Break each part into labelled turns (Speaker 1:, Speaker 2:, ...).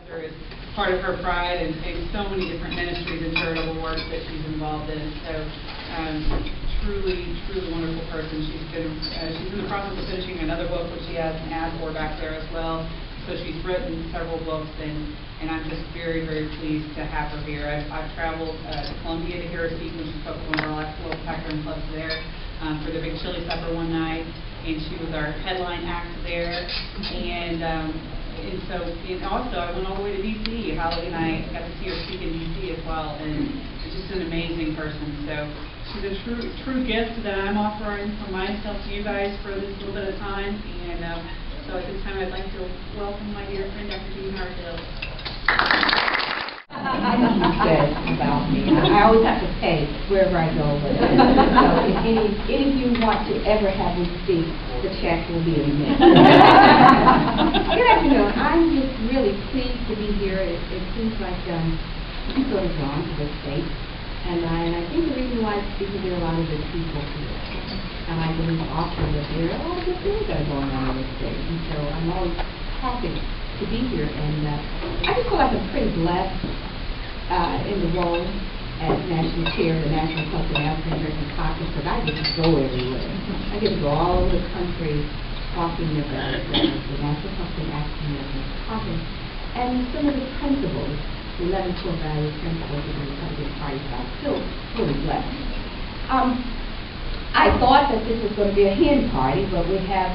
Speaker 1: Is part of her pride and so many different ministries and charitable work that she's involved in. So truly wonderful person. She's in the process of finishing another book, which she has an ad for back there as well. So she's written several books, and I'm just very pleased to have her here. I've traveled to Columbia to hear her speak when she spoke at one of our local Packer clubs there for the big chili supper one night, and she was our headline act there. And also, I went all the way to D.C. Holly and I got to see her speak in D.C. as well, and she's just an amazing person. So she's a true gift that I'm offering from myself to you guys for this little bit of time. And so at this time, I'd like to welcome my dear friend, Dr. Jean Harthill.
Speaker 2: I know you said about me. I always have to pay wherever I go. But so if any of you want to ever have me speak, the check will be in a minute. Good afternoon. I'm just really pleased to be here. It seems like I'm sort of drawn to this state, and I think the reason why is because there are a lot of good people here, and I believe also that there are a lot of good things that are going on in this state, and so I'm always happy to be here. And I just feel like I'm pretty blessed in the role as National Chair of the National Club of African American Caucus, because I get to go everywhere. I get to go all over the country talking about the National Club of African American Caucus and some of the principles, the 11 core value principles of the Republican Party. So I'm still really blessed. I thought that this was going to be a hen party, but we have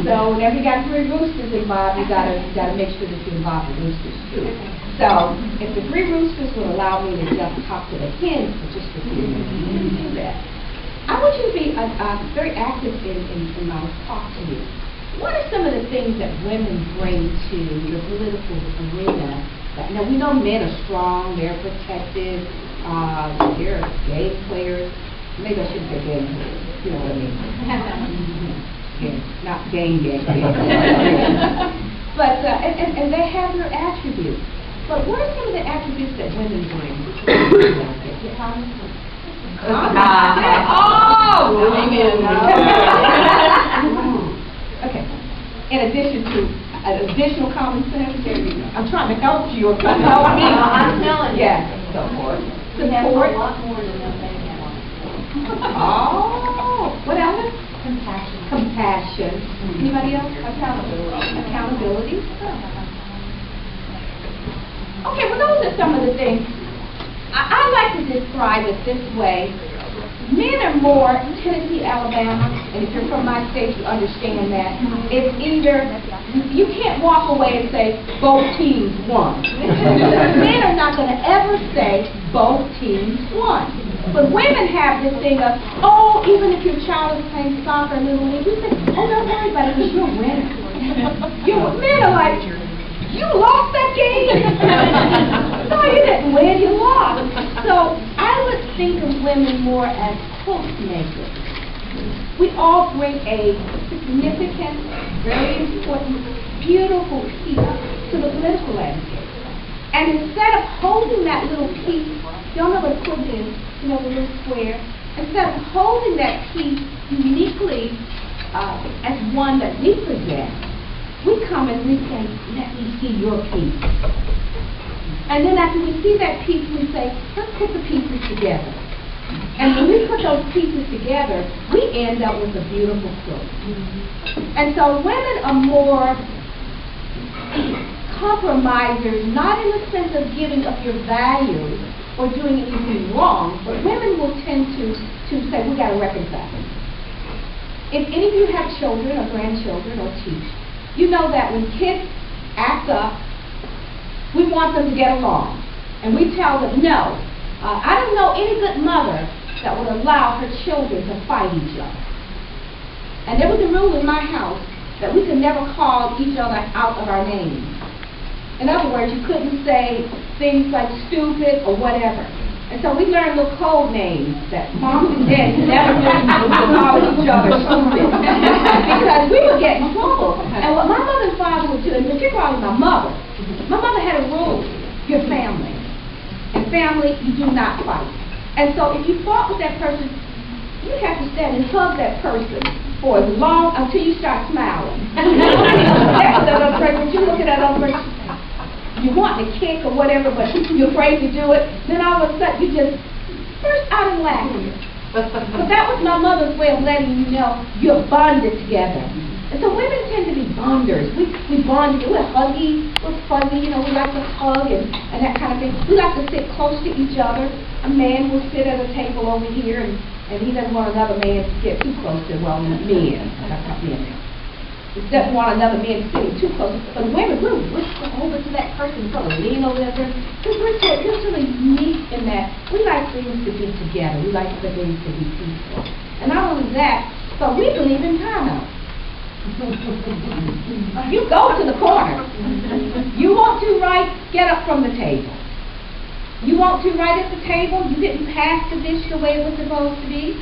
Speaker 2: so whenever you got 3 roosters involved, you gotta make sure that you involve the roosters too. So if the 3 roosters would allow me to just talk to the hens for just a few minutes, let me do that. I want you to be very active in my talk to you. What are some of the things that women bring to the political arena? Now we know men are strong, they're protective, they're game players. Maybe I shouldn't say game players, you know what I mean. Yeah, not game. But, and they have their attributes. But what are some of the attributes that women bring? Okay. In addition to additional common sense, I'm trying to help you. Or trying to help me.
Speaker 3: I'm telling you.
Speaker 2: Yeah. Support.
Speaker 3: We have a lot more than one thing.
Speaker 2: Oh. What else?
Speaker 3: Compassion.
Speaker 2: Anybody else? Accountability. Okay, well those are some of the things. I like to describe it this way. Men are more Tennessee, Alabama, and if you're from my state, you understand that. It's either, you can't walk away and say, both teams won. Men are not going to ever say, both teams won. But women have this thing of, oh, even if your child is playing soccer, little league, you say, oh, don't worry about it, because you're a winner. Men are like, you lost that game. No, you didn't win, you lost. So I would think of women more as host makers. We all bring a significant, very important, beautiful piece to the political landscape. And instead of holding that little piece, y'all know what a quilt is, you know, the little square. Instead of holding that piece uniquely as one that we possess, we come and we say, let me see your piece. And then after we see that piece, we say, let's put the pieces together. And when we put those pieces together, we end up with a beautiful quilt. And so women are more compromisers, not in the sense of giving up your values or doing anything wrong, but women will tend to say, we got to reconcile. If any of you have children or grandchildren or teach, you know that when kids act up, we want them to get along. And we tell them, no. I don't know any good mother that would allow her children to fight each other. And there was a rule in my house that we could never call each other out of our names. In other words, you couldn't say things like stupid or whatever. And so we learned little code names that moms and dads never knew to call each other stupid because we would get in trouble. And what my mother and father would do, and particularly my mother had a rule: you're family. And family, you do not fight. And so if you fought with that person, you have to stand and hug that person for as long until you start smiling. That's that other person. You look at that other person, you want to kick or whatever, but you're afraid to do it. Then all of a sudden you just burst out and laughing. But that was my mother's way of letting you know you're bonded together. And so women tend to be bonders. We bond together. We're huggy, we're fuzzy, we like to hug and that kind of thing. We like to sit close to each other. A man will sit at a table over here and he doesn't want another man to get too close to, men. That's not men. He doesn't want another man sitting too close. But women, we'll whisper over to that person, sort of lean over there. Because we're sort of unique in that we like things to be together. We like for things to be peaceful. And not only that, but we believe in timeout. You go to the corner. You want to write, get up from the table. You want to write at the table, you didn't pass the dish the way it was supposed to be,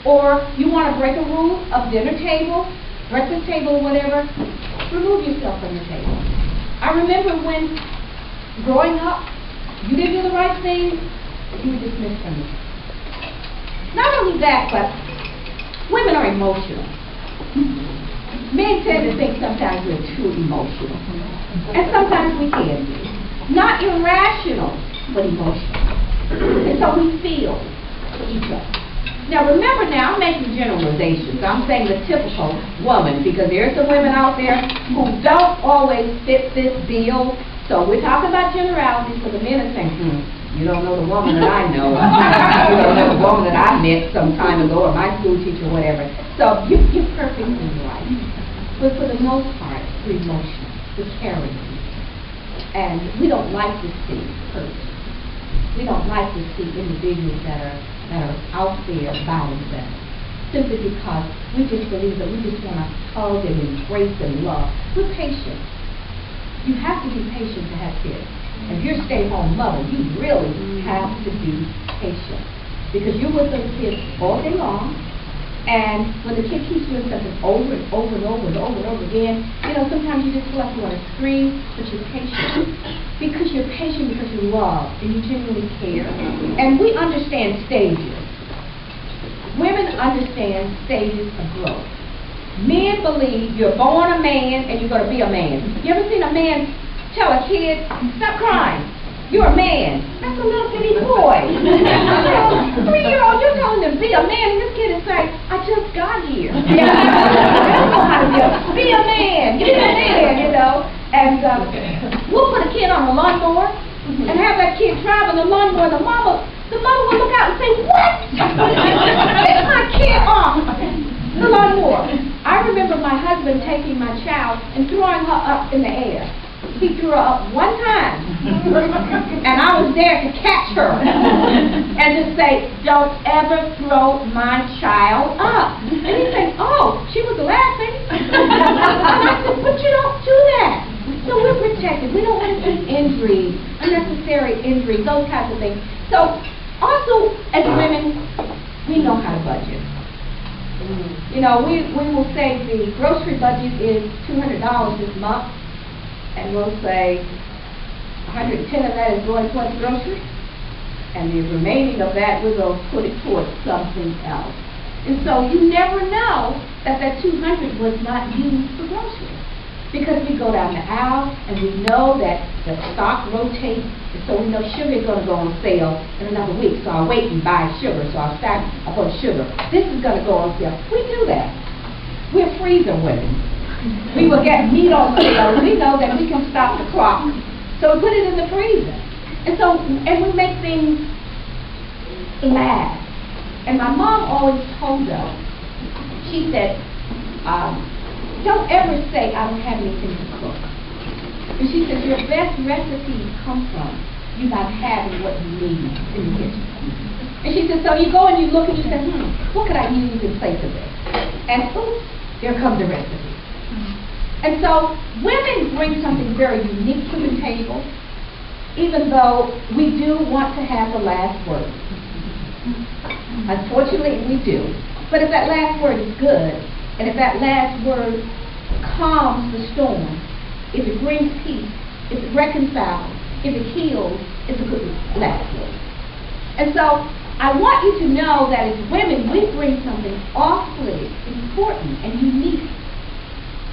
Speaker 2: or you want to break a rule of dinner table, breakfast table, whatever, remove yourself from the table. I remember when, growing up, you didn't do the right thing, you were dismissed from the table. Not only that, but women are emotional. Men tend to think sometimes we're too emotional, and sometimes we can be. Not irrational, but emotional. And so we feel for each other. Now remember I'm making generalizations. I'm saying the typical woman, because there's some women out there who don't always fit this bill. So we're talking about generalities, so the men are saying, you don't know the woman that I know. You don't know the woman that I met some time ago, or my school teacher, or whatever. So you're perfectly right. But for the most part, we're emotional, we're caring. And we don't like to see hurt. We don't like to see individuals that are out there by themselves. Simply because we just believe that we just want to hug and embrace and love. We're patient. You have to be patient to have kids. If you're a stay-home mother, you really have to be patient. Because you're with those kids all day long. And when the kid keeps doing something over and over and over and over and over again, sometimes you just feel like you want to scream, but you're patient. Because you're patient because you love and you genuinely care. And we understand stages. Women understand stages of growth. Men believe you're born a man and you're going to be a man. You ever seen a man tell a kid, stop crying? You're a man. That's a little bitty boy. 3-year-old, you're telling him to be a man, and this kid is saying, I just got here. I don't know how to be a man. Be a man, And we'll put a kid on a lawnmower and have that kid driving the lawnmower. The mother will look out and say, what? Take my kid off the lawnmower. I remember my husband taking my child and throwing her up in the air. He threw her up one time, and I was there to catch her and to say, don't ever throw my child up. And he said, oh, she was laughing. And I said, but you don't do that. So we're protected. We don't want to see injuries, unnecessary injuries, those kinds of things. So also, as women, we know how to budget. We will say the grocery budget is $200 this month. And we'll say 110 of that is going towards groceries, and the remaining of that we're going to put it towards something else. And so you never know that 200 was not used for groceries, because we go down the aisle and we know that the stock rotates, and so we know sugar is going to go on sale in another week. So I'll wait and buy sugar, so I'll stack up on sugar. This is going to go on sale. We do that. We're freezer women. We will get meat on sale. We know that we can stop the clock. So we put it in the freezer. And we make things last. And my mom always told us, she said, don't ever say, I don't have anything to cook. And she said, your best recipes come from you not having what you need in the kitchen. And she said, so you go and you look and you say, what could I use in place of this? And oops, there comes the recipe. And so women bring something very unique to the table, even though we do want to have the last word. Unfortunately, we do. But if that last word is good, and if that last word calms the storm, if it brings peace, if it reconciles, if it heals, it's a good last word. And so I want you to know that as women, we bring something awfully important and unique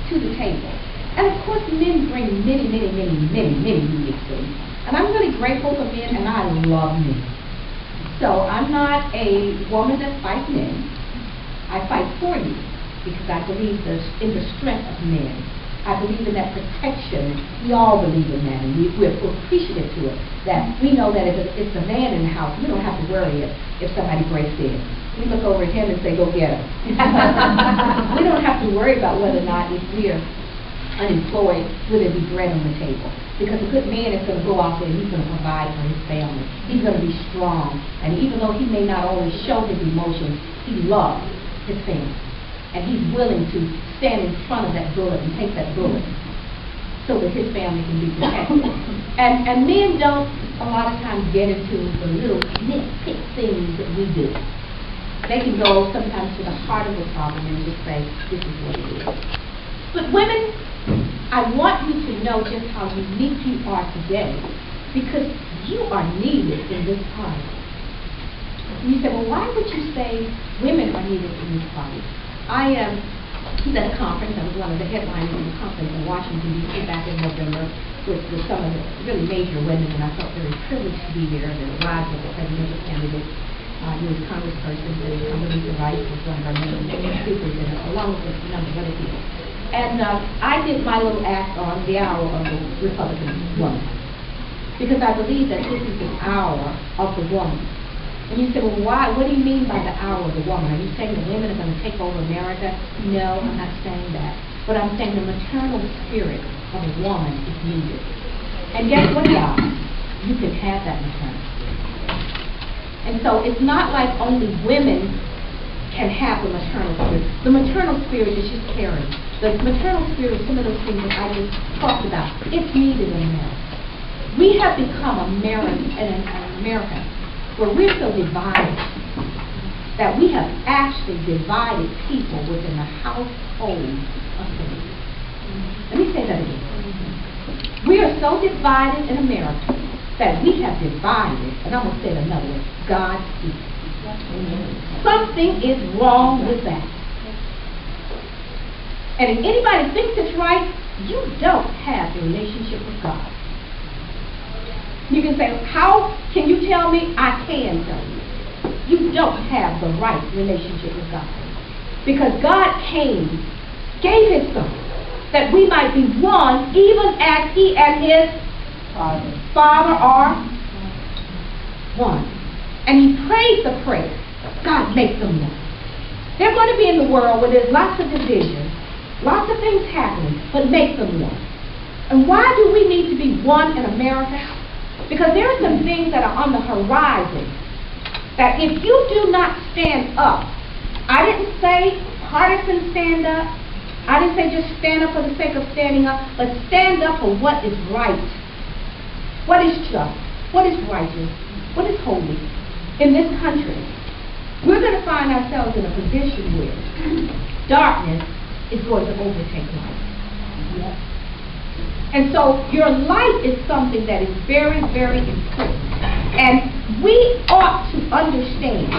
Speaker 2: to the table. And of course, men bring many unique things. And I'm really grateful for men, and I love men. So I'm not a woman that fights men. I fight for you because I believe in the strength of men. I believe in that protection. We all believe in that, and we're appreciative to it. That we know that if it's a man in the house, we don't have to worry if somebody breaks in. We look over at him and say, go get him. We don't have to worry about whether or not if we are unemployed, will there be bread on the table. Because a good man is going to go out there and he's going to provide for his family. He's going to be strong. And even though he may not always show his emotions, he loves his family. And he's willing to stand in front of that bullet and take that bullet so that his family can be protected. And men don't a lot of times get into the little nitpick things that we do. They can go sometimes to the heart of the problem and just say, this is what it is. But women, I want you to know just how unique you are today because you are needed in this party. And you say, well, why would you say women are needed in this party? I was at a conference. I was one of the headliners in the conference in Washington, D.C. back in November with some of the really major women, and I felt very privileged to be there. There were Roger, the presidential candidate, he was congressperson, and Condoleezza Rice was one of our main speakers, and along with a number of other people. And I did my little act on the hour of the Republican woman because I believe that this is an hour of the woman. And you say, well, why? What do you mean by the hour of the woman? Are you saying that women are going to take over America? No, I'm not saying that. But I'm saying the maternal spirit of a woman is needed. And guess what, y'all? You can have that maternal spirit. And so it's not like only women can have the maternal spirit. The maternal spirit is just caring. The maternal spirit is some of those things that I just talked about. It's needed in America. We have become Americans where we're so divided that we have actually divided people within the household of faith. Let me say that again. We are so divided in America that we have divided, and I'm going to say it another way, God's people. Something is wrong with that. And if anybody thinks it's right, you don't have a relationship with God. You can say, how can you tell me? I can tell you. You don't have the right relationship with God. Because God came, gave his son, that we might be one, even as he and his Father are one. And he prayed the prayer, God, make them one. They're going to be in the world where there's lots of division, lots of things happening, but make them one. And why do we need to be one in America? Because there are some things that are on the horizon that if you do not stand up, I didn't say partisan stand up, I didn't say just stand up for the sake of standing up, but stand up for what is right, what is just, what is righteous, what is holy in this country. We're going to find ourselves in a position where darkness is going to overtake light. Yes. And so your life is something that is very, very important. And we ought to understand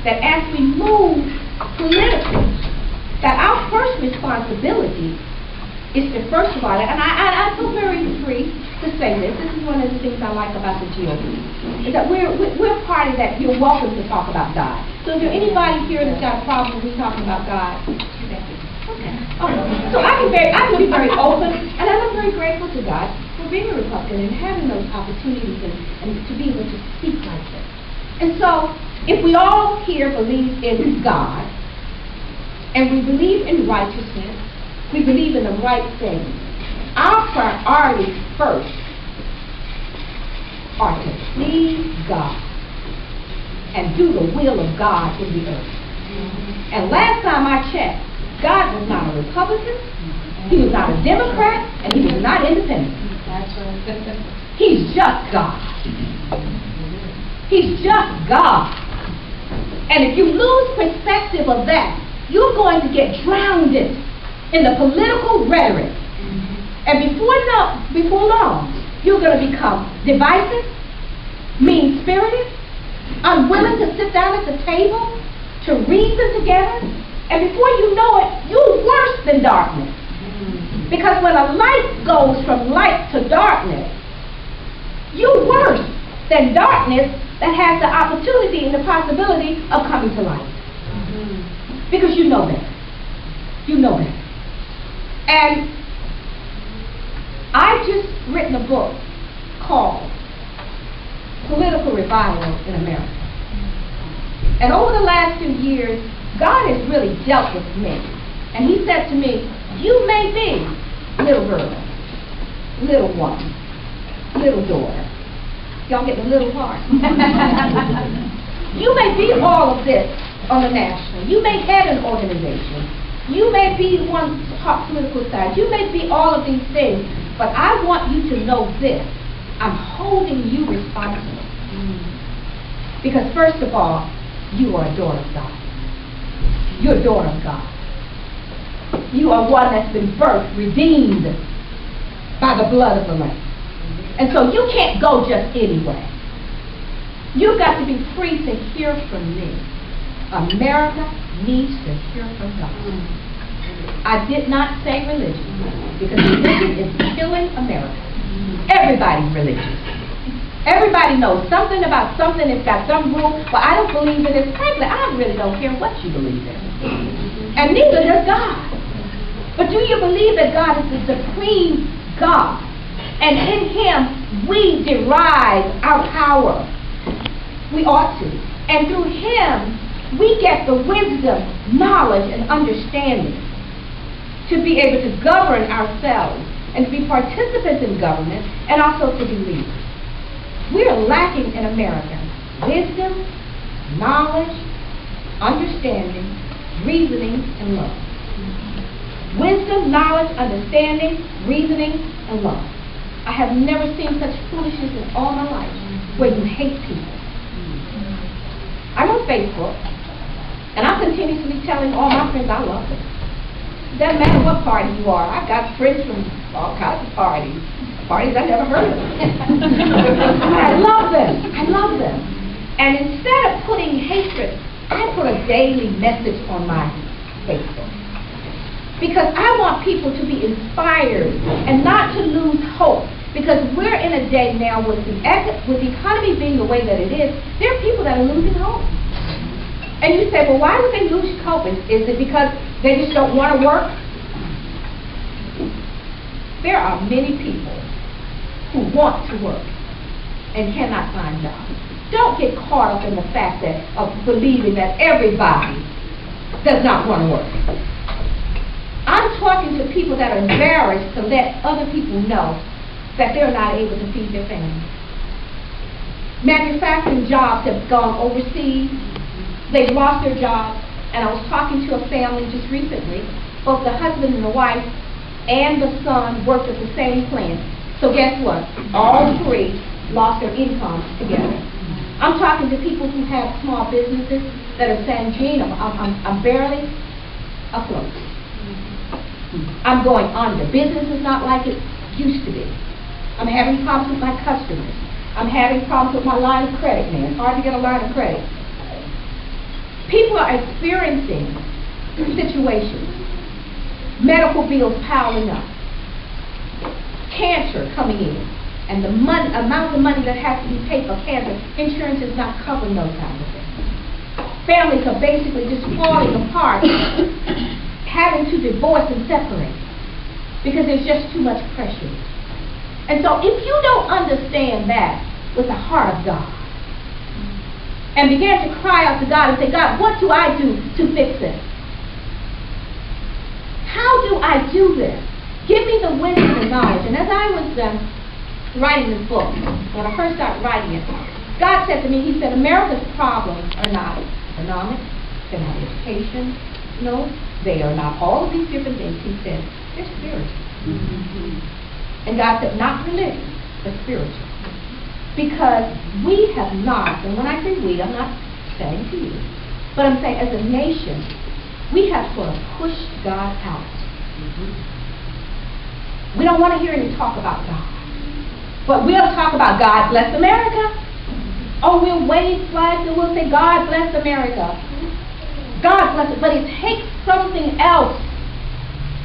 Speaker 2: that as we move politically, that our first responsibility is to first of all, and I feel very free to say this. This is one of the things I like about the GOP, is that we're a party that you're welcome to talk about God. So if there's anybody here that's got a problem with me talking about God, okay. So I can be very open, and I'm very grateful to God for being a Republican and having those opportunities and to be able to speak like this. And so, if we all here believe in God, and we believe in righteousness, we believe in the right things, our priorities first are to please God and do the will of God in the earth. And last time I checked, God was not a Republican, he was not a Democrat, and he was not independent. He's just God. He's just God. And if you lose perspective of that, you're going to get drowned in the political rhetoric. And before long, you're going to become divisive, mean-spirited, unwilling to sit down at the table, to reason together, and before you know it, you're worse than darkness. Because when a light goes from light to darkness, you're worse than darkness that has the opportunity and the possibility of coming to light. Because you know better. You know better. And I've just written a book called Political Revival in America. And over the last few years, God has really dealt with me. And he said to me, you may be little girl, little woman, little daughter. Y'all get the little part? You may be all of this on the national. You may head an organization. You may be one top political side. You may be all of these things. But I want you to know this. I'm holding you responsible. Because first of all, you are a daughter of God. You're a daughter of God. You are one that's been birthed, redeemed by the blood of the Lamb. And so you can't go just anyway. You've got to be free to hear from me. America needs to hear from God. I did not say religion, because religion is killing America. Everybody's religious. Everybody knows something about something. It's got some rule, but I don't believe in it. Frankly, I really don't care what you believe in. And neither does God. But do you believe that God is the supreme God? And in Him, we derive our power. We ought to. And through Him, we get the wisdom, knowledge, and understanding to be able to govern ourselves and to be participants in government and also to be leaders. We are lacking in America wisdom, knowledge, understanding, reasoning, and love. Wisdom, knowledge, understanding, reasoning, and love. I have never seen such foolishness in all my life where you hate people. I'm on Facebook, and I'm continuously telling all my friends I love them. It doesn't matter what party you are. I've got friends from all kinds of parties I never heard of. I love them. I love them. And instead of putting hatred, I put a daily message on my Facebook. Because I want people to be inspired and not to lose hope. Because we're in a day now with the economy being the way that it is, there are people that are losing hope. And you say, well, why would they lose hope? Is it because they just don't want to work? There are many people who want to work and cannot find jobs. Don't get caught up in the fact of believing that everybody does not want to work. I'm talking to people that are embarrassed to let other people know that they're not able to feed their families. Manufacturing jobs have gone overseas. They've lost their jobs. And I was talking to a family just recently. Both the husband and the wife and the son worked at the same plant. So guess what? All three lost their incomes together. I'm talking to people who have small businesses that are saying, Gene, I'm barely afloat. I'm going under. Business is not like it used to be. I'm having problems with my customers. I'm having problems with my line of credit now. It's hard to get a line of credit. People are experiencing situations. Medical bills piling up. Cancer coming in. And the amount of money that has to be paid for cancer, insurance is not covering those kinds of things. Families are basically just falling apart, having to divorce and separate because there's just too much pressure. And so if you don't understand that with the heart of God and begin to cry out to God and say, God, what do I do to fix this? How do I do this? Give me the wisdom and knowledge. And as I was writing this book, when I first started writing it, God said to me, He said, America's problems are not economic, they're not education, no, they are not all of these different things. He said, they're spiritual. And God said, not religious, but spiritual. Because we have not, and when I say we, I'm not saying to you, but I'm saying as a nation, we have sort of pushed God out. We don't want to hear any talk about God. But we'll talk about God bless America. Oh, we'll wave flags and we'll say, God bless America. God bless it. But it takes something else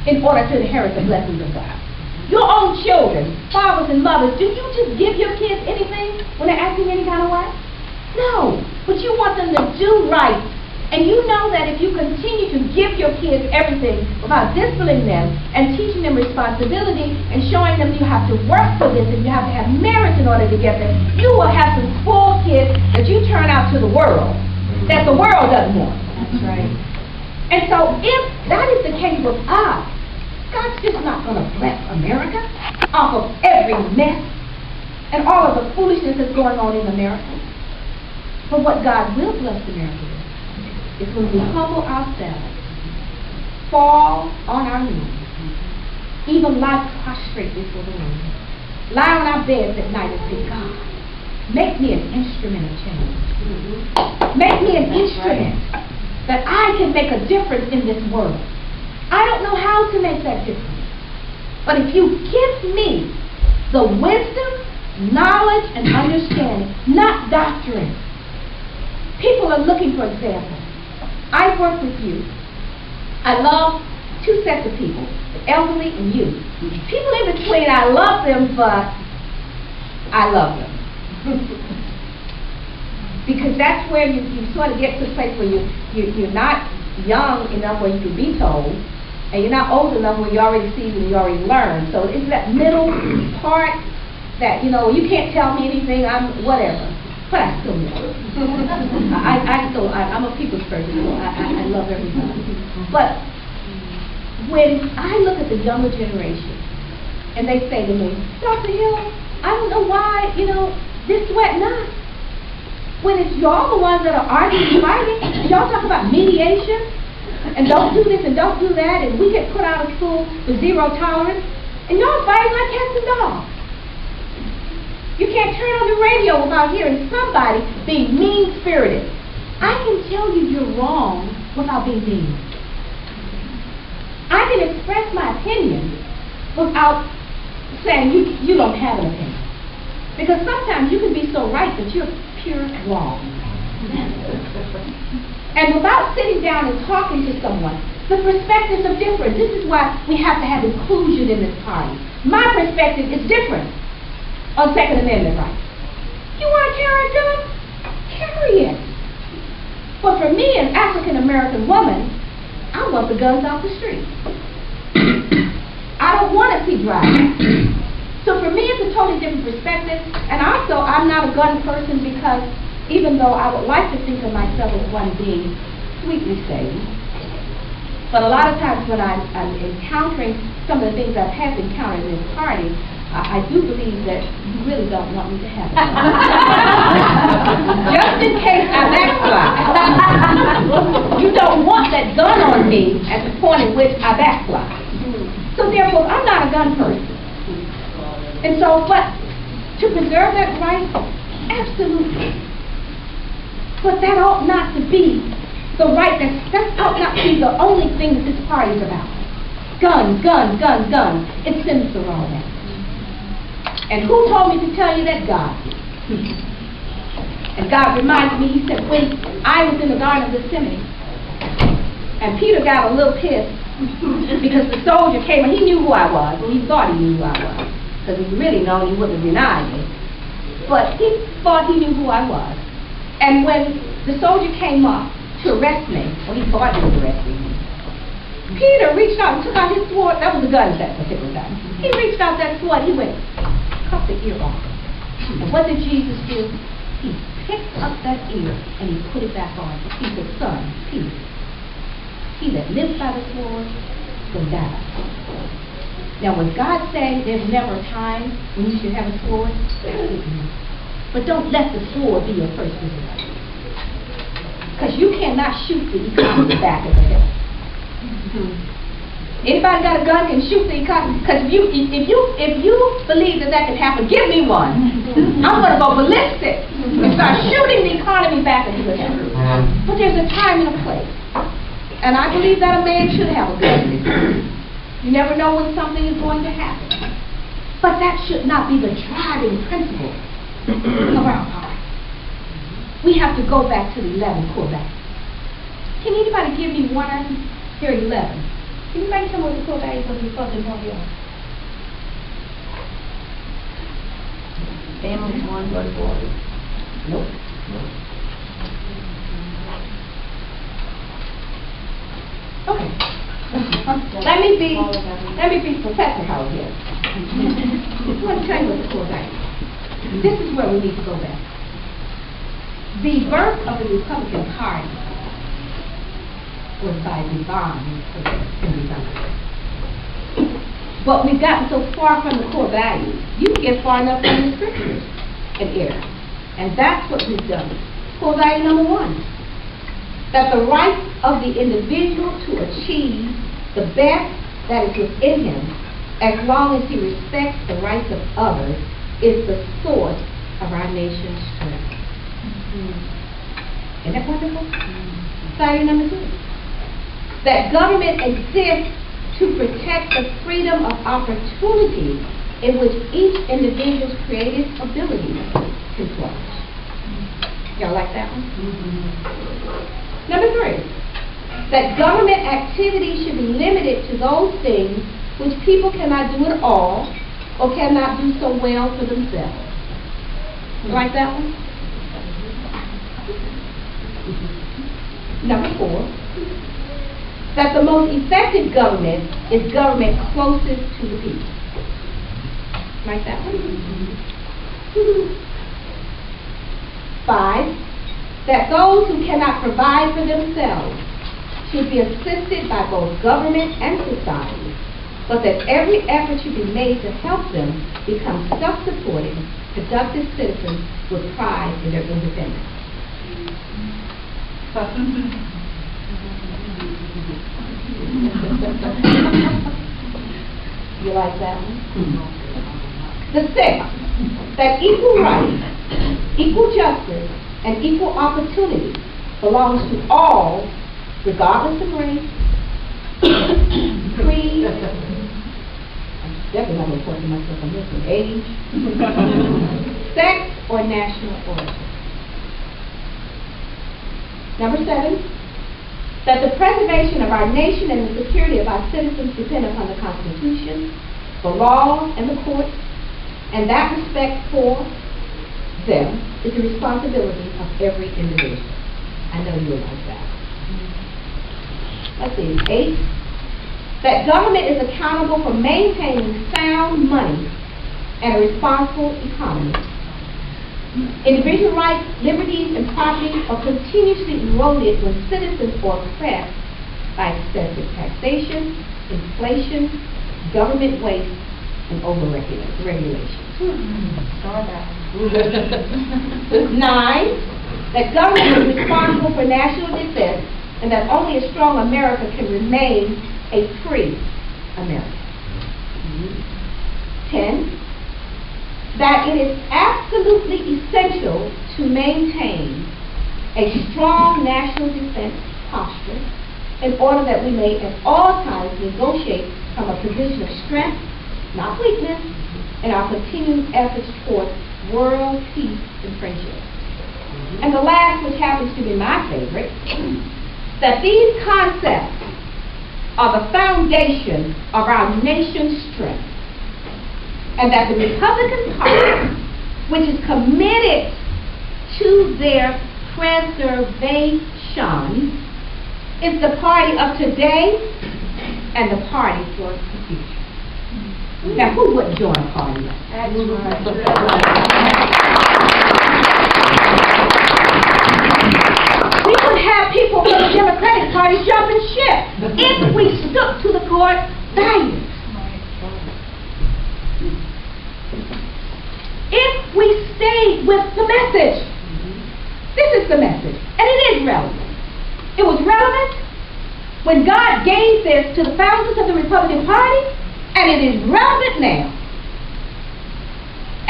Speaker 2: in order to inherit the blessings of God. Your own children, fathers and mothers, do you just give your kids anything when they're acting any kind of way? No. But you want them to do right. And you know that if you continue to give your kids everything without disciplining them and teaching them responsibility and showing them you have to work for this and you have to have merit in order to get there, you will have some spoiled kids that you turn out to the world, that the world doesn't want.
Speaker 3: That's right.
Speaker 2: And so if that is the case with us, God's just not going to bless America off of every mess and all of the foolishness that's going on in America. But what God will bless America with is when we humble ourselves, fall on our knees, even lie prostrate before the Lord, lie on our beds at night and say, God, make me an instrument of change. Make me an instrument that I can make a difference in this world. I don't know how to make that difference. But if you give me the wisdom, knowledge, and understanding, not doctrine. People are looking for examples. I work with you. I love two sets of people, the elderly and you. People in between, I love them, but I love them. Because that's where you sort of get to a place where you're not young enough where you can be told, and you're not old enough where you already see and you already learn. So it's that middle part that, you know, you can't tell me anything, I'm whatever. But I still know. I'm a people's person, so I love everybody. But when I look at the younger generation, and they say to me, Dr. Hill, I don't know why, this sweat not. When it's y'all the ones that are arguing and fighting, and y'all talk about mediation, and don't do this and don't do that, and we get put out of school with zero tolerance, and y'all fighting like cats and dogs. You can't turn on the radio without hearing somebody being mean-spirited. I can tell you you're wrong without being mean. I can express my opinion without saying you don't have an opinion. Because sometimes you can be so right that you're pure wrong. And without sitting down and talking to someone, the perspectives are different. This is why we have to have inclusion in this party. My perspective is different on Second Amendment rights. You want to carry a gun? Carry it. But for me, an African-American woman, I want the guns off the street. I don't want to see driving. So for me, it's a totally different perspective. And also, I'm not a gun person because even though I would like to think of myself as one being sweetly saved, but a lot of times when I'm encountering some of the things I've had to encounter in this party, I do believe that you really don't want me to have it. Just in case I backslide. You don't want that gun on me at the point at which I backslide. So therefore, I'm not a gun person. And so, but to preserve that right, absolutely. But that ought not to be the right, that ought not to be the only thing that this party is about. Guns, guns, guns, guns. It sends the wrong message. And who told me to tell you that? God did. And God reminded me, he said, when I was in the Garden of Gethsemane, and Peter got a little pissed because the soldier came, and he knew who I was, or he thought he knew who I was, because if he really known, he wouldn't have denied me. But he thought he knew who I was. And when the soldier came up to arrest me, or he thought he was arresting me, Peter reached out and took out his sword. That was the gun at that particular time. He reached out that sword, he went, cut the ear off. And what did Jesus do? He picked up that ear and he put it back on. He said, son, peace. He that lives by the sword will die. Now when God said there's never a time when you should have a sword, but don't let the sword be your first resort. Because you cannot shoot the economy back at the hill. Anybody got a gun can shoot the economy? Because if you believe that can happen, give me one. I'm going to go ballistic and start shooting the economy back into the hill. But there's a time and a place. And I believe that a man should have a gun. You never know when something is going to happen. But that should not be the driving principle of our party. we have to go back to the 11 core values. Can anybody give me one of them? Here are 11. Can anybody tell me what the core values of the Republican Party are?
Speaker 3: Family, one,
Speaker 2: Nope. Okay. Let me be Professor Howard here. Let me tell you what the core values are. This is where we need to go back. The birth of the Republican Party was by divine design. But we've gotten so far from the core values, you can get far enough from the scriptures and error. And that's what we've done. Core value number 1, that the right of the individual to achieve the best that is within him, as long as he respects the rights of others, is the source of our nation's strength. Isn't that wonderful? Value number 2, that government exists to protect the freedom of opportunity in which each individual's creative abilities can flourish. Y'all like that one? Number 3, that government activity should be limited to those things which people cannot do at all or cannot do so well for themselves. You like that one? Number 4, that the most effective government is government closest to the people. Like that one? 5, that those who cannot provide for themselves should be assisted by both government and society, but that every effort should be made to help them become self-supporting, productive citizens with pride in their independence. You like that one? The 6th, that equal rights, equal justice, and equal opportunity belongs to all, regardless of race, creed, I'm definitely not going to point myself on this one, age, sex, or national origin. Number 7, that the preservation of our nation and the security of our citizens depend upon the Constitution, the laws, and the courts, and that respect for them is the responsibility of every individual. I know you would like that. Let's see, 8, that government is accountable for maintaining sound money and a responsible economy. Individual rights, liberties, and property are continuously eroded when citizens are oppressed by excessive taxation, inflation, government waste, and over-regulation. 9, that government is responsible for national defense and that only a strong America can remain a free America. 10, that it is absolutely essential to maintain a strong national defense posture in order that we may at all times negotiate from a position of strength, not weakness, in our continuing efforts towards world peace and friendship. And the last, which happens to be my favorite, that these concepts are the foundation of our nation's strength, and that the Republican Party, which is committed to their preservation, is the party of today and the party for the future. Now, who wouldn't join a party? We would have people from the Democratic Party jumping ship if we stuck to the core values. If we stayed with the message. This is the message, and it is relevant. It was relevant when God gave this to the founders of the Republican Party, and it is relevant now.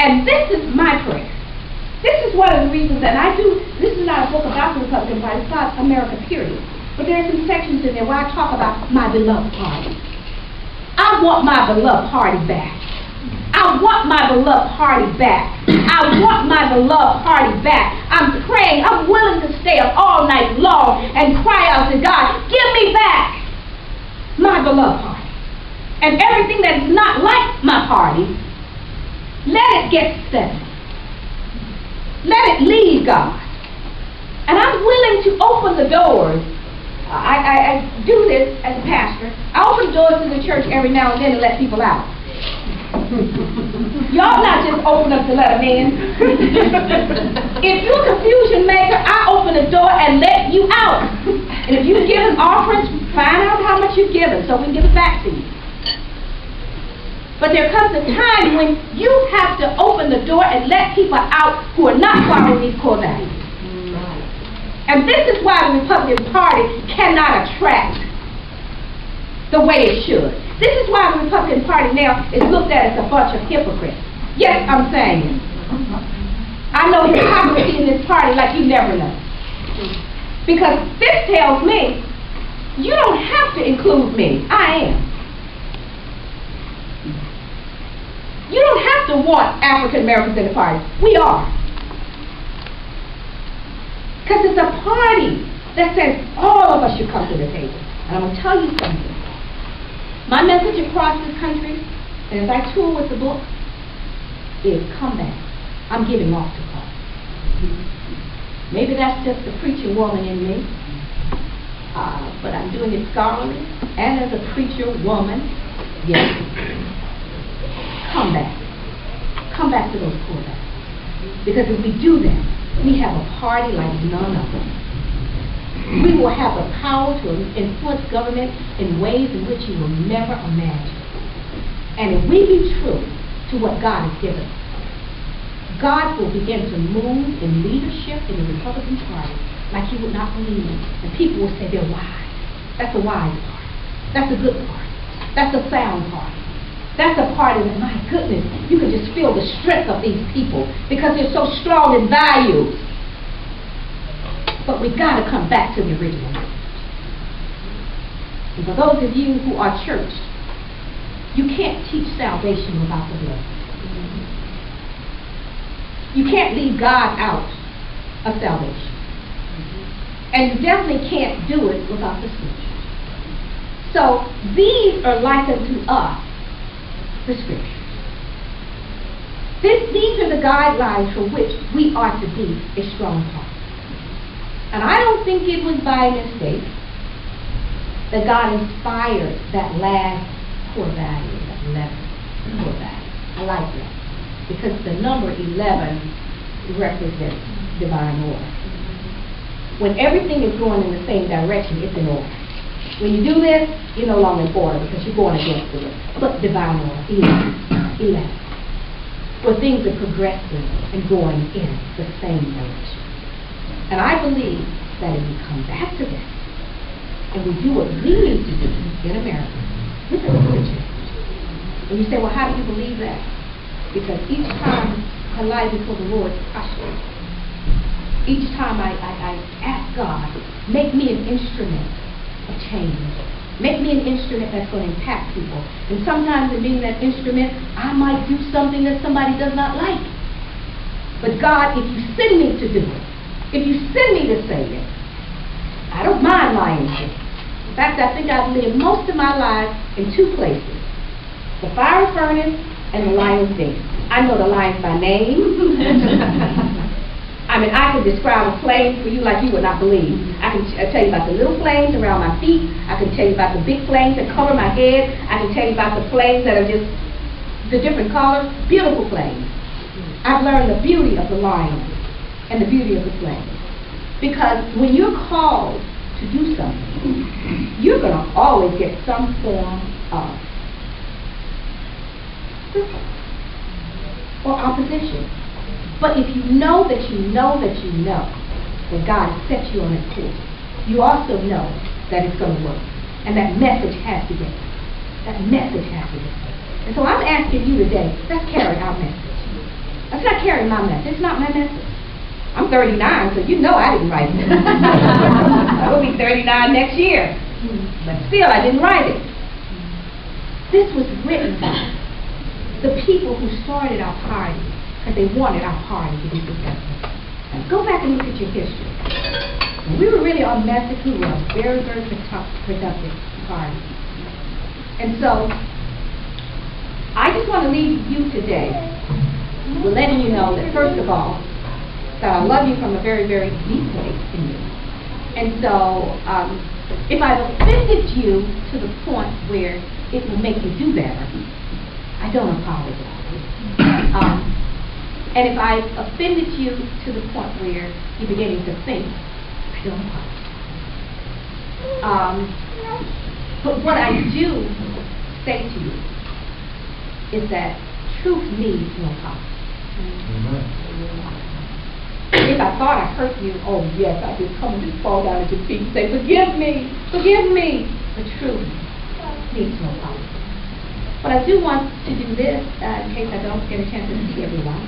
Speaker 2: And this is my prayer. This is one of the reasons that this is not a book about the Republican Party, it's about America, period. But there are some sections in there where I talk about my beloved party. I want my beloved party back. I want my beloved party back. I want my beloved party back. I'm praying. I'm willing to stay up all night long and cry out to God, give me back my beloved party. And everything that is not like my party, let it get settled. Let it leave, God. And I'm willing to open the doors. I do this as a pastor. I open doors to the church every now and then to let people out. Y'all not just open up to let them in. If you're a confusion maker, I open the door and let you out. And if you've given offerings, find out how much you've given so we can give it back to you. But there comes a time when you have to open the door and let people out who are not following these core values. And this is why the Republican Party cannot attract the way it should. This is why the Republican Party now is looked at as a bunch of hypocrites. Yes, I'm saying it. I know hypocrisy in this party like you never know. Because this tells me, you don't have to include me. I am. You don't have to want African Americans in the party. We are. Because it's a party that says all of us should come to the table. And I'm going to tell you something. My message across this country, and as I tour with the book, is come back. I'm giving off to call. Maybe that's just the preaching woman in me. But I'm doing it scholarly. And as a preacher woman, yes. Come back. Come back to those core values. Because if we do that, we have a party like none other. We will have the power to influence government in ways in which you will never imagine. And if we be true to what God has given us, God will begin to move in leadership in the Republican Party like you would not believe. And people will say they're wise. That's a wise party. That's a good party. That's a sound party. That's a party that, my goodness, you can just feel the strength of these people because they're so strong in values. But we've got to come back to the original. And for those of you who are churched, you can't teach salvation without the blood. You can't leave God out of salvation. And you definitely can't do it without the scriptures. So these are likened to us, the scriptures. These are the guidelines for which we are to be a strong party. And I don't think it was by mistake that God inspired that last core value, that 11th core value. I like that. Because the number 11 represents divine order. When everything is going in the same direction, it's in order. When you do this, you're no longer in order because you're going against the order. But divine order, 11. Where things are progressing and going in the same direction. And I believe that if we come back to that, and we do what we need to do in America, we're going to change. And you say, well, how do you believe that? Because each time I lie before the Lord prostrate, each time I ask God, make me an instrument of change. Make me an instrument that's going to impact people. And sometimes in being that instrument, I might do something that somebody does not like. But God, if you send me to do it, if you send me to say it, I don't mind lying to you. In fact, I think I've lived most of my life in two places. The fire furnace and the lion's den. I know the lions by name. I mean, I can describe a flame for you like you would not believe. I can tell you about the little flames around my feet. I can tell you about the big flames that cover my head. I can tell you about the flames that are just the different colors. Beautiful flames. I've learned the beauty of the lion and the beauty of the flame. Because when you're called to do something, you're going to always get some form of or opposition. But if you know that you know that you know that God has set you on a course, you also know that it's going to work. And that message has to get out. That message has to get out. And so I'm asking you today, let's carry our message. Let's not carry my message. It's not my message. I'm 39, so you know I didn't write it. I will be 39 next year. But still, I didn't write it. This was written the people who started our party, because they wanted our party to be successful. Go back and look at your history. We were really a message. We were a very, very productive party. And so, I just want to leave you today with letting you know that, first of all, that I love you from a very, very deep place in you. And so, if I've offended you to the point where it will make you do better, I don't apologize. And if I've offended you to the point where you're beginning to think, I don't apologize. But what I do say to you is that truth needs no apology. If I thought I hurt you, oh yes, I just come and just fall down at your feet and say, forgive me, forgive me. The truth needs no apology. But I do want to do this in case I don't get a chance to see everyone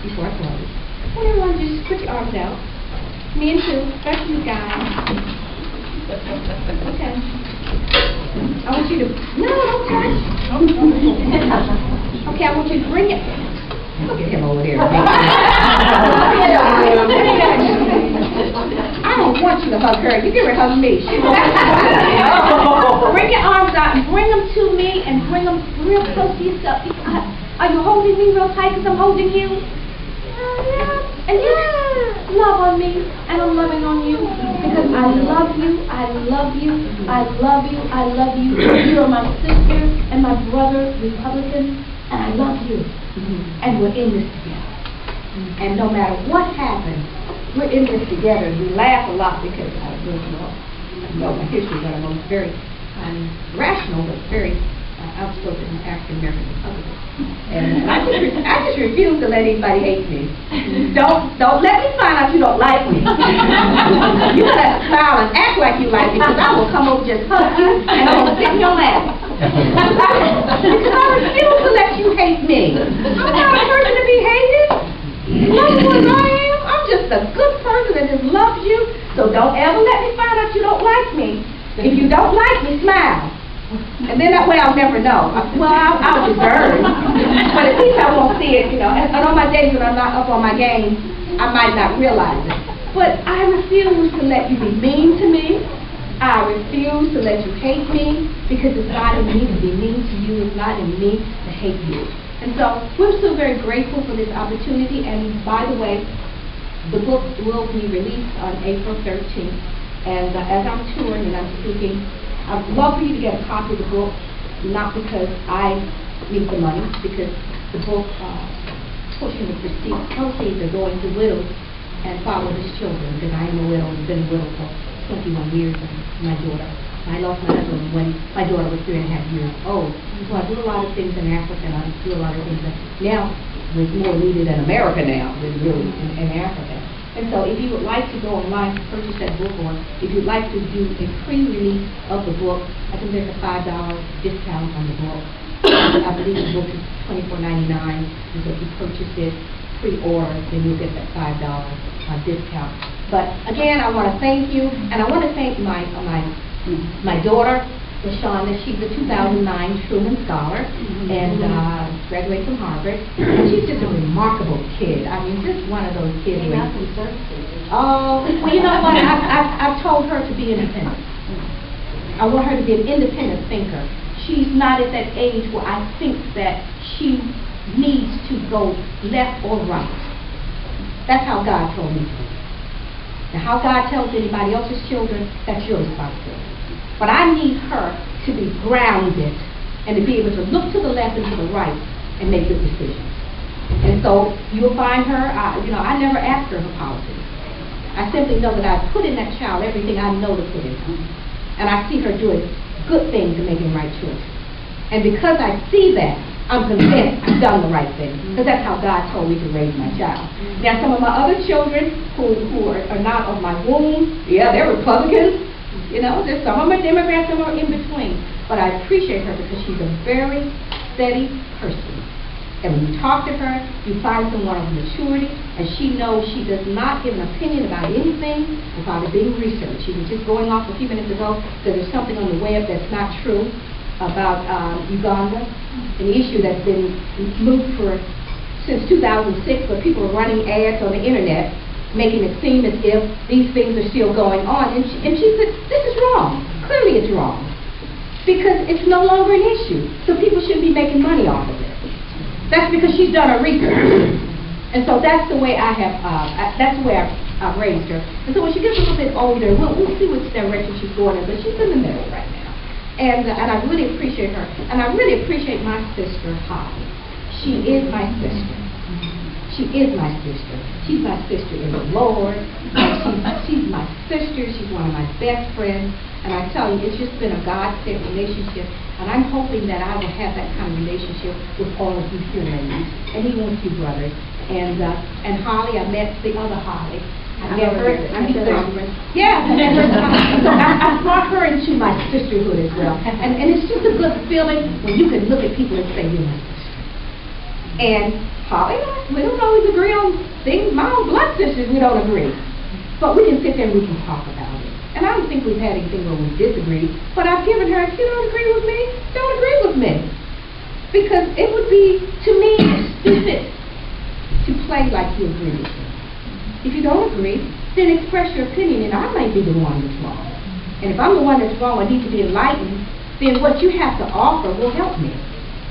Speaker 2: before I close. I want everyone to just put your arms out. Me and too, especially you guys. Okay. I want you to, no, don't touch. Okay, I want you to bring it. Look at him over there. I don't want you to hug her. You give her a hug me. Bring your arms out and bring them to me and bring them real close to yourself. Are you holding me real tight because I'm holding you? Yeah. And you love on me and I'm loving on you because I love you, I love you, I love you, I love you. You are my sister and my brother, Republican, and I love you. And we're in this together. And no matter what happens, we're in this together. We laugh a lot because I know my history, but I'm very rational, but very outspoken African-American Republican. And I just refuse to let anybody hate me. Don't let me find out you don't like me. You gotta smile and act like you like me, because I will come over just hug you and I will sit in your lap. Because I refuse to let you hate me. I'm not a person to be hated. That's what I am. I'm just a good person that just loves you. So don't ever let me find out you don't like me. If you don't like me, smile. And then that way I'll never know. Well, I'll be burned. But at least I won't see it, you know. And on my days when I'm not up on my game, I might not realize it. But I refuse to let you be mean to me. I refuse to let you hate me, because it's not in me to be mean to you. It's not in me to hate you. And so we're so very grateful for this opportunity. And by the way, the book will be released on April 13th. And as I'm touring and I'm speaking, I'd love for you to get a copy of the book, not because I need the money, because the book, portion of the proceeds are going to widows and fatherless children, because I am a widow and been a widow for 21 years, and my daughter. I lost my husband when my daughter was 3.5 years old. So I do a lot of things in Africa, and I do a lot of things that now is more needed in America now than really in Africa. And so if you would like to go online to purchase that book, or if you'd like to do a pre-release of the book, I think there's a $5 discount on the book. I believe the book is $24.99, and so if you purchase it pre-order, then you'll get that $5 discount. But again, I want to thank you, and I want to thank my daughter, LaShonda. She's a 2009 Truman Scholar, and graduated from Harvard. And she's just a remarkable kid. I mean, just one of those kids. Oh, well, you know what? I've told her to be independent. I want her to be an independent thinker. She's not at that age where I think that she needs to go left or right. That's how God told me to. Now, how God tells anybody else's children, that's your responsibility. But I need her to be grounded and to be able to look to the left and to the right and make good decisions. And so you'll find her, I never ask her for politics. I simply know that I've put in that child everything I know to put in her. And I see her doing good things and making right choices. And because I see that, I'm convinced I've done the right thing. Because that's how God told me to raise my child. Now, some of my other children who are not of my womb, yeah, they're Republicans. You know, there's some of them are Democrats, some are in between. But I appreciate her because she's a very steady person. And when you talk to her, you find someone of maturity, and she knows she does not give an opinion about anything without it being researched. She was just going off a few minutes ago that there's something on the web that's not true. about Uganda, an issue that's been moved since 2006, where people are running ads on the internet, making it seem as if these things are still going on. And she said, this is wrong. Clearly it's wrong. Because it's no longer an issue. So people shouldn't be making money off of it. That's because she's done her research. And so that's the way I've raised her. And so when she gets a little bit older, we'll see which direction she's going in, but she's in the middle right now. And I really appreciate her. And I really appreciate my sister, Holly. She is my sister. She is my sister. She's my sister in the Lord. She's my sister. She's one of my best friends. And I tell you, it's just been a God-sent relationship. And I'm hoping that I will have that kind of relationship with all of you here, ladies, and even with you brothers. And Holly, I met the other Holly. I met her at the conference. Yeah, so I brought her into my sisterhood as well. And it's just a good feeling when you can look at people and say, you're my sister. And Holly and I, we don't always agree on things. My own blood sisters, we don't agree. But we can sit there and we can talk about it. And I don't think we've had anything where we disagree. But I've given her, if you don't agree with me, don't agree with me. Because it would be, to me, stupid to play like you agree with me. If you don't agree, then express your opinion, and I may be the one that's wrong. And if I'm the one that's wrong, I need to be enlightened, then what you have to offer will help me.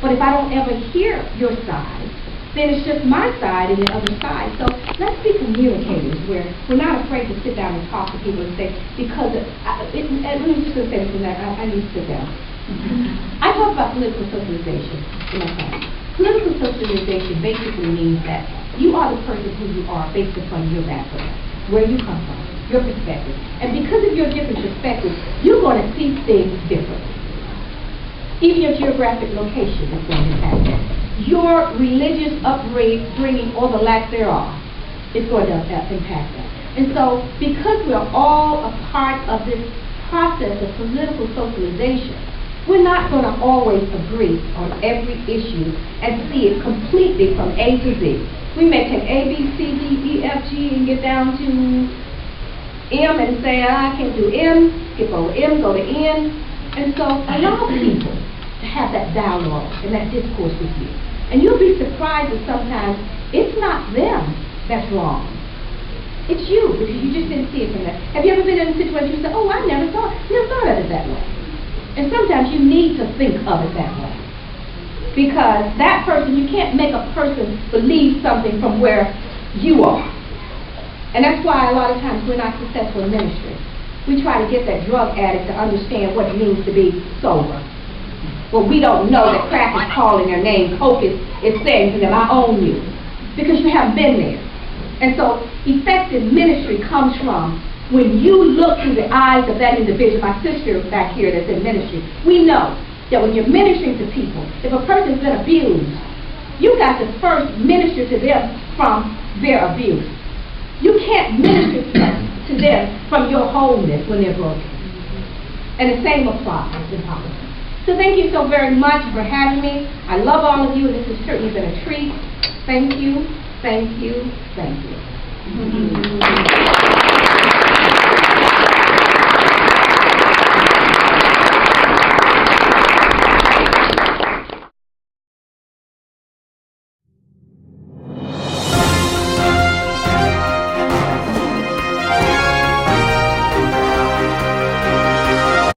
Speaker 2: But if I don't ever hear your side, then it's just my side and the other side. So let's be communicators where we're not afraid to sit down and talk to people and say, because let me just say this, and I need to sit down. I talk about political socialization in my class. Political socialization basically means that you are the person who you are based upon your background, where you come from, your perspective. And because of your different perspectives, you're going to see things differently. Even your geographic location is going to impact that. Your religious upbringing or the lack thereof is going to impact that. And so, because we're all a part of this process of political socialization, we're not going to always agree on every issue and see it completely from A to Z. We may take A, B, C, D, E, F, G, and get down to M and say, I can't do M, skip over M, go to N. And so, allow people to have that dialogue and that discourse with you. And you'll be surprised that sometimes it's not them that's wrong. It's you, because you just didn't see it from that. Have you ever been in a situation you say, oh, I never thought of it that way. And sometimes you need to think of it that way. Because that person, you can't make a person believe something from where you are. And that's why a lot of times we're not successful in ministry. We try to get that drug addict to understand what it means to be sober. Well, we don't know that crack is calling their name, coke is saying to them, I own you. Because you haven't been there. And so effective ministry comes from when you look through the eyes of that individual. My sister back here that's in ministry, we know that when you're ministering to people, if a person's been abused, you got to first minister to them from their abuse. You can't minister to them from your wholeness when they're broken. And the same applies in politics. So thank you so very much for having me. I love all of you, and this has certainly been a treat. Thank you, thank you, thank you.